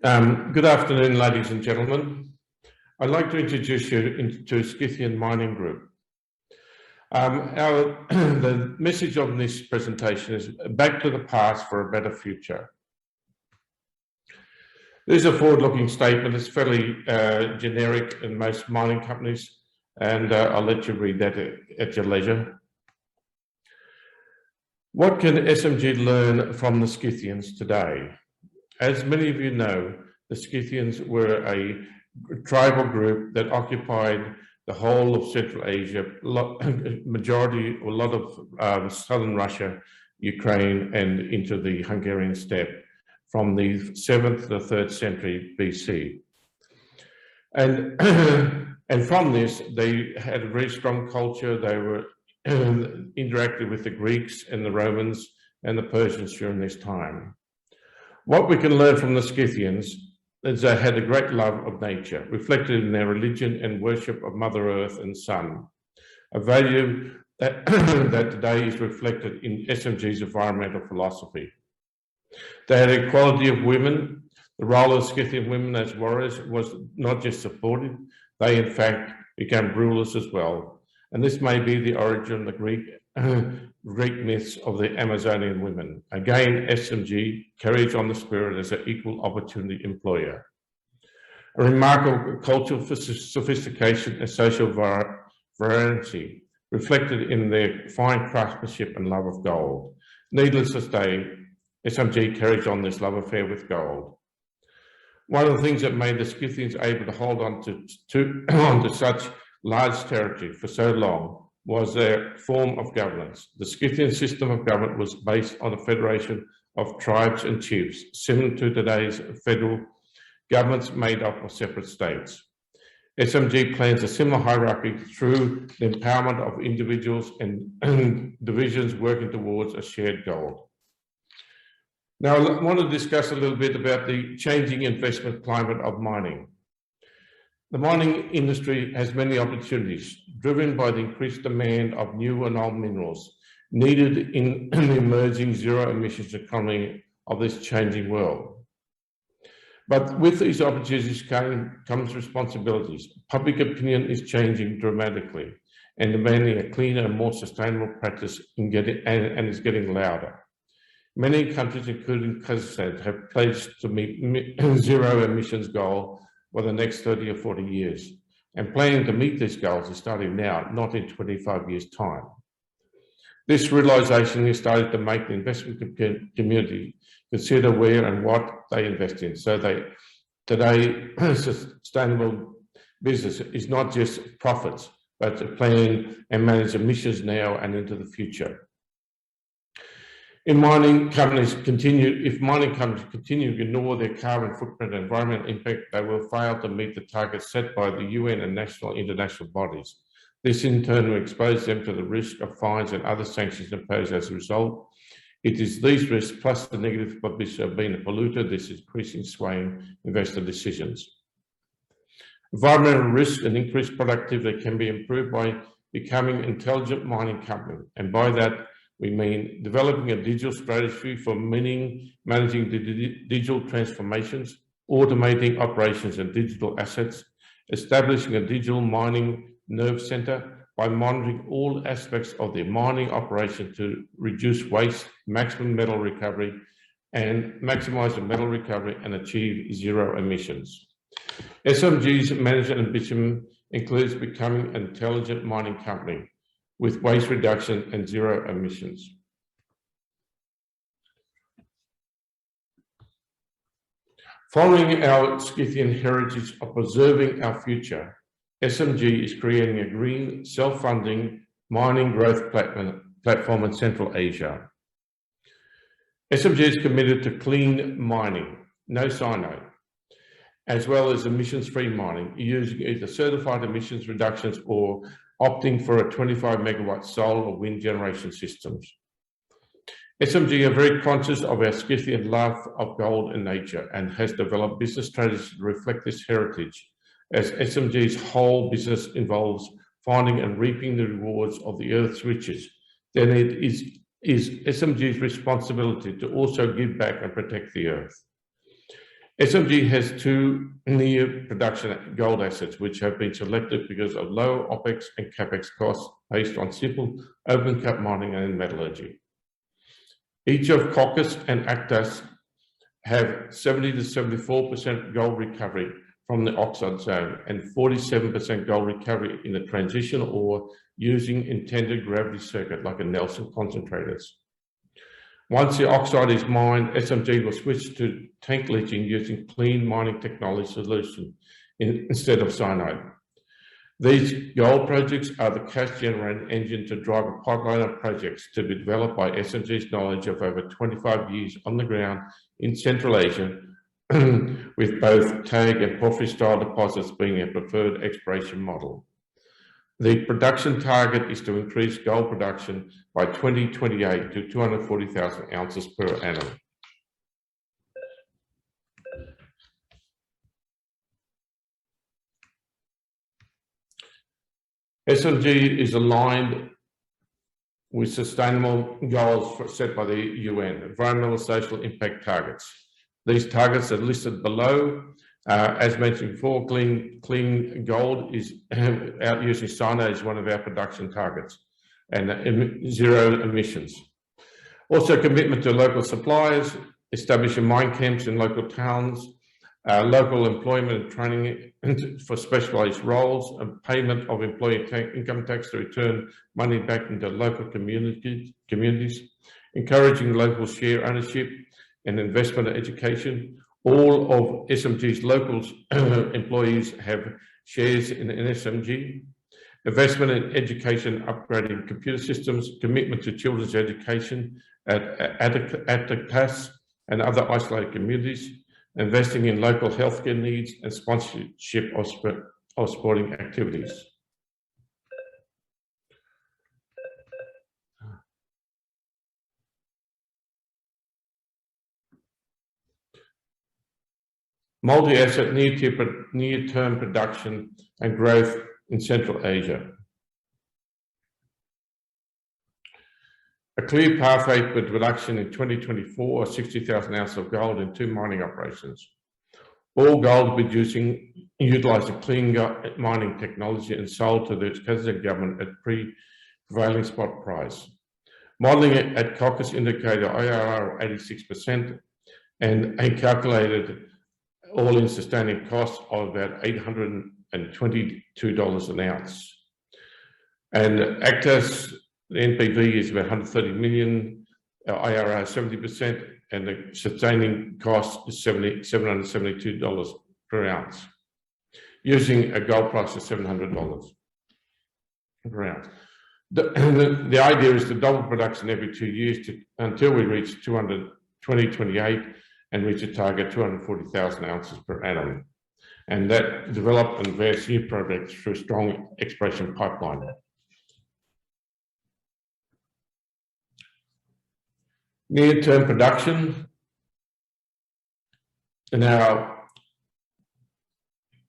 Good afternoon, ladies and gentlemen. I'd like to introduce you to Scythian Mining Group. The message of this presentation is back to the past for a better future. This is a forward-looking statement. It's fairly generic in most mining companies, and I'll let you read that at your leisure. What can SMG learn from the Scythians today? As many of you know, the Scythians were a tribal group that occupied the whole of Central Asia, a lot of southern Russia, Ukraine, and into the Hungarian steppe from the 7th to the 3rd century BC. And, and from this, they had a very strong culture. They were interacted with the Greeks and the Romans and the Persians during this time. What we can learn from the Scythians is they had a great love of nature, reflected in their religion and worship of Mother Earth and Sun, a value that, that today is reflected in SMG's environmental philosophy. They had equality of women. The role of Scythian women as warriors was not just supported, they in fact became rulers as well. And this may be the origin of the Greek myths of the Amazonian women. Again, SMG carries on the spirit as an equal opportunity employer. A remarkable cultural sophistication and social variety reflected in their fine craftsmanship and love of gold. Needless to say, SMG carries on this love affair with gold. One of the things that made the Scythians able to hold on to such large territory for so long was their form of governance. The Scythian system of government was based on a federation of tribes and chiefs, similar to today's federal governments made up of separate states. SMG plans a similar hierarchy through the empowerment of individuals and divisions working towards a shared goal. Now, I want to discuss a little bit about the changing investment climate of mining. The mining industry has many opportunities, driven by the increased demand of new and old minerals needed in the emerging zero emissions economy of this changing world. But with these opportunities comes responsibilities. Public opinion is changing dramatically and demanding a cleaner and more sustainable practice and is getting louder. Many countries, including Kazakhstan, have pledged to meet zero emissions goal for the next 30 or 40 years. And planning to meet these goals is starting now, not in 25 years' time. This realization is starting to make the investment community consider where and what they invest in. So today, sustainable business is not just profits, but to plan and manage emissions now and into the future. If mining companies continue to ignore their carbon footprint and environmental impact, they will fail to meet the targets set by the UN and national international bodies. This in turn will expose them to the risk of fines and other sanctions imposed as a result. It is these risks plus the negative publicity of being a polluter, this is increasing swaying investor decisions. Environmental risk and increased productivity can be improved by becoming an intelligent mining company, and by that we mean developing a digital strategy for managing the digital transformations, automating operations and digital assets, establishing a digital mining nerve center by monitoring all aspects of the mining operation to reduce waste, maximum metal recovery, and maximize the metal recovery and achieve zero emissions. SMG's management ambition includes becoming an intelligent mining company with waste reduction and zero emissions. Following our Scythian heritage of preserving our future, SMG is creating a green, self-funding mining growth platform in Central Asia. SMG is committed to clean mining, no cyanide, as well as emissions-free mining, using either certified emissions reductions or opting for a 25 megawatt solar or wind generation systems. SMG are very conscious of our Scythian love of gold and nature and has developed business strategies to reflect this heritage, as SMG's whole business involves finding and reaping the rewards of the Earth's riches. Then it is SMG's responsibility to also give back and protect the Earth. SMG has two near production gold assets, which have been selected because of low OPEX and CAPEX costs based on simple open cut mining and metallurgy. Each of Caucus and Actas have 70 to 74% gold recovery from the oxide zone and 47% gold recovery in the transition ore using intended gravity circuit like a Nelson concentrators. Once the oxide is mined, SMG will switch to tank leaching using clean mining technology solution instead of cyanide. These gold projects are the cash generating engine to drive a pipeline of projects to be developed by SMG's knowledge of over 25 years on the ground in Central Asia, with both tag and porphyry style deposits being a preferred exploration model. The production target is to increase gold production by 2028 to 240,000 ounces per annum. SMG is aligned with sustainable goals set by the UN, environmental social impact targets. These targets are listed below. As mentioned before, clean gold is out using cyanide is one of our production targets, and zero emissions. Also, commitment to local suppliers, establishing mine camps in local towns, local employment and training for specialised roles, and payment of employee income tax to return money back into local communities, encouraging local share ownership and investment in education. All of SMG's local employees have shares in SMG. Investment in education, upgrading computer systems, commitment to children's education at the CAS and other isolated communities, investing in local healthcare needs and sponsorship of sporting activities. Multi-asset near-term production and growth in Central Asia. A clear pathway for production in 2024 of 60,000 ounces of gold in 2 mining operations. All gold producing utilising clean mining technology and sold to the Scythian government at prevailing spot price. Modelling it at Caucus indicated IRR of 86% and a calculated all-in sustaining cost of about $822 an ounce. And Actas, the NPV is about 130 million, IRR 70%, and the sustaining cost is $772 per ounce, using a gold price of $700 per ounce. The idea is to double production every 2 years until we reach 2028 and reach a target 240,000 ounces per annum. And that develop and advance new projects through a strong exploration pipeline. Near-term production. Now,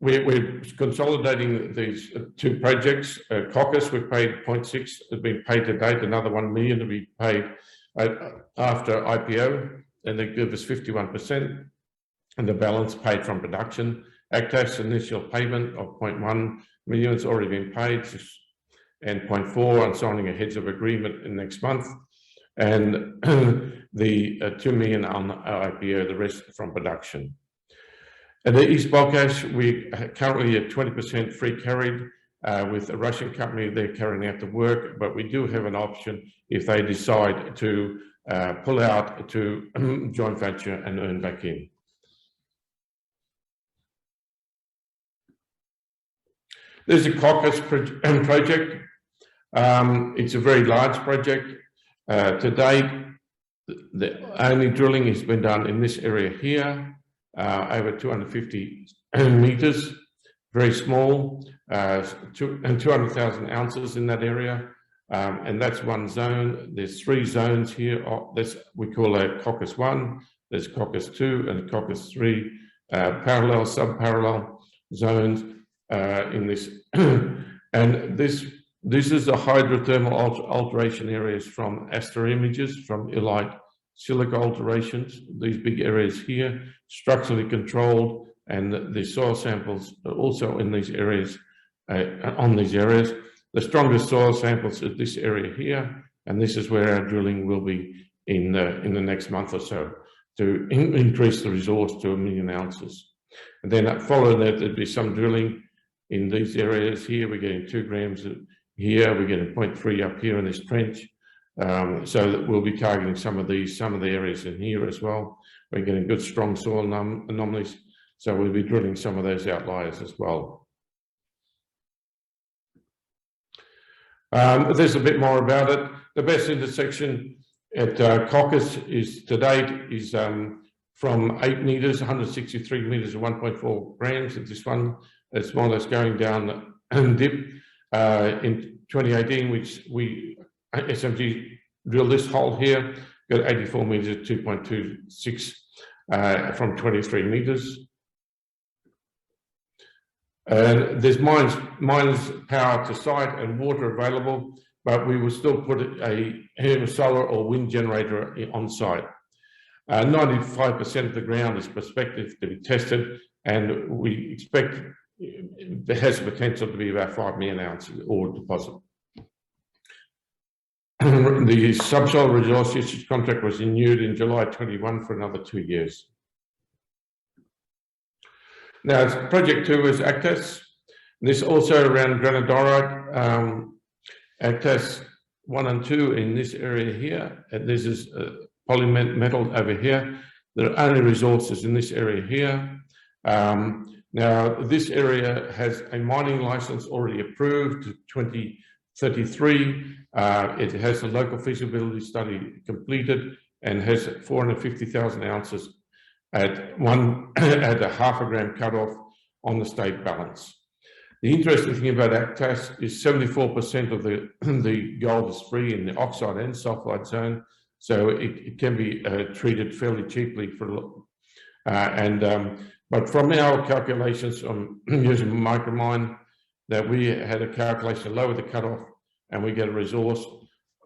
we're consolidating these 2 projects. Caucus, we've paid 0.6, has been paid to date, another 1 million to be paid after IPO, and they give us 51%, and the balance paid from production. Actas initial payment of 0.1 million has already been paid, and 0.4 on signing a heads of agreement in next month, and the 2 million on IPO, the rest from production. At the East Balkans, we are currently at 20% free carried with a Russian company. They're carrying out the work, but we do have an option if they decide to pull out to joint venture and earn back in. There's a Caucus project. It's a very large project. To date, the only drilling has been done in this area here, over 250 meters, very small, and 200,000 ounces in that area. And that's one zone. There's 3 zones here. We call that Caucus 1, there's Caucus 2 and Caucus 3, parallel, sub-parallel zones in this. And this is the hydrothermal alteration areas from aster images from illite silica alterations, these big areas here, structurally controlled, and the soil samples are also in these areas, on these areas. The strongest soil samples are this area here, and this is where our drilling will be in the next month or so to increase the resource to 1 million ounces. And then following that, there'd be some drilling in these areas here. We're getting 2 grams here, we're getting 0.3 up here in this trench. So that we'll be targeting some of the areas in here as well. We're getting good strong soil anomalies, so we'll be drilling some of those outliers as well. There's a bit more about it. The best intersection at Coccus is to date is from 8 meters, 163 meters of 1.4 grams. At this one, it's more or less going down dip. In 2018, which we SMG drilled this hole here, got 84 meters at 2.26 from 23 meters. And there's miners power to site and water available, but we will still put a solar or wind generator on site. 95% of the ground is prospective to be tested, and we expect it has the potential to be about 5 million ounces ore deposit. The subsoil resource usage contract was renewed in July 21 for another 2 years. Now, project 2 is Actas. This also around granodiorite. Actas 1 and 2 in this area here, and this is polymetal over here. There are only resources in this area here. Now, this area has a mining license already approved to 2033. It has a local feasibility study completed and has 450,000 ounces at a half a gram cutoff on the state balance. The interesting thing about Actas is 74% of the gold is free in the oxide and sulfide zone, so it can be treated fairly cheaply for but from our calculations on using micromine, that we had a calculation lower the cutoff, and we get a resource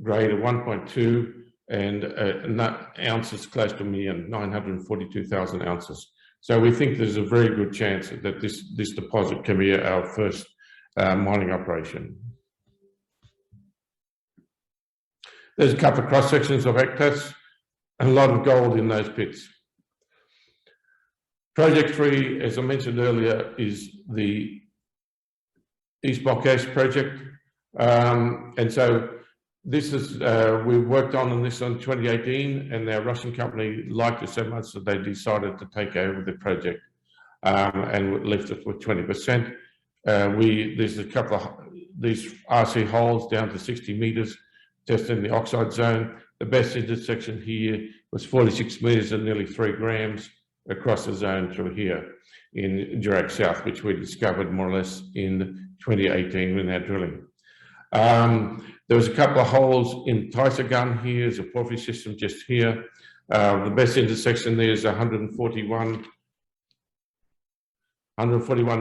grade of 1.2 and ounces close to 1,942,000 ounces. So we think there's a very good chance that this deposit can be our first mining operation. There's a couple of cross sections of Actas and a lot of gold in those pits. Project 3, as I mentioned earlier, is the East Bokhash project. And so this is, we worked on this in 2018, and our Russian company liked it so much that they decided to take over the project and left us with 20%. There's a couple of these RC holes down to 60 meters testing the oxide zone. The best intersection here was 46 meters and nearly 3 grams across the zone through here in Durack South, which we discovered more or less in 2018 in our drilling. There was a couple of holes in Tyser Gun here, there's a porphyry system just here. The best intersection there is 141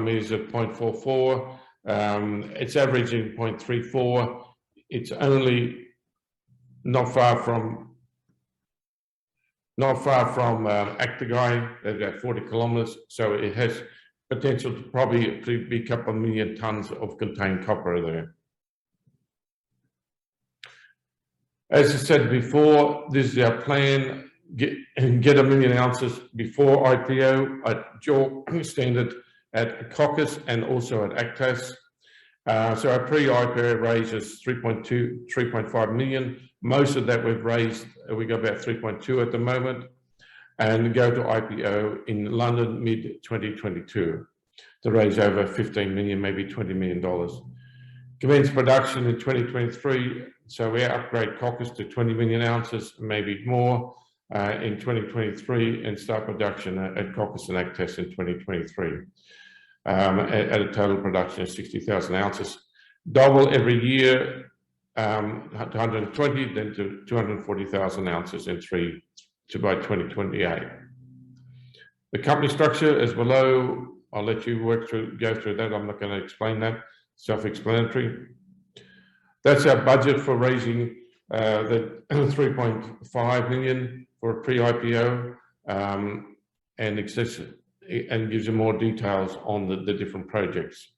meters at 0.44. It's averaging 0.34. It's only not far from Actagai, about 40 kilometers. So it has potential to probably be a couple of million tons of contained copper there. As I said before, this is our plan, get 1 million ounces before IPO at JORC standard at Coccus and also at Actas. So our pre-IPO raise is 3.5 million. Most of that we've raised, we got about 3.2 at the moment, and go to IPO in London mid-2022 to raise over 15 million, maybe $20 million. Commence production in 2023, so we upgrade Coccus to 20 million ounces, maybe more, in 2023, and start production at Coccus and Actas in 2023 at a total production of 60,000 ounces. Double every year to 120, then to 240,000 ounces by 2028. The company structure is below. I'll let you go through that. I'm not going to explain that. Self-explanatory. That's our budget for raising the 3.5 million. for a pre-IPO, and gives you more details on the different projects.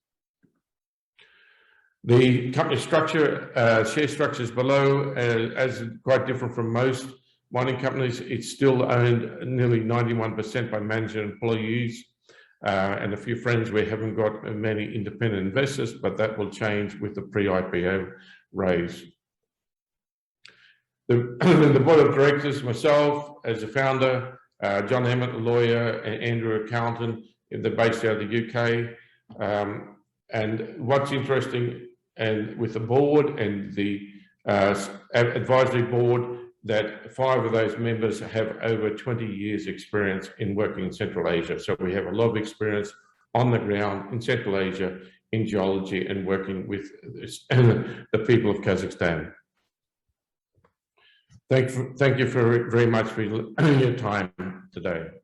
The company structure, share structure is below, as quite different from most mining companies. It's still owned nearly 91% by manager employees, and a few friends. We haven't got many independent investors, but that will change with the pre-IPO raise. The board of directors, myself as a founder, John Emmett, a lawyer, and Andrew, accountant. They're based out of the UK. And what's interesting, and with the board and the advisory board, that 5 of those members have over 20 years experience in working in Central Asia. So we have a lot of experience on the ground in Central Asia in geology and working with the people of Kazakhstan. Thank you very much for your time today.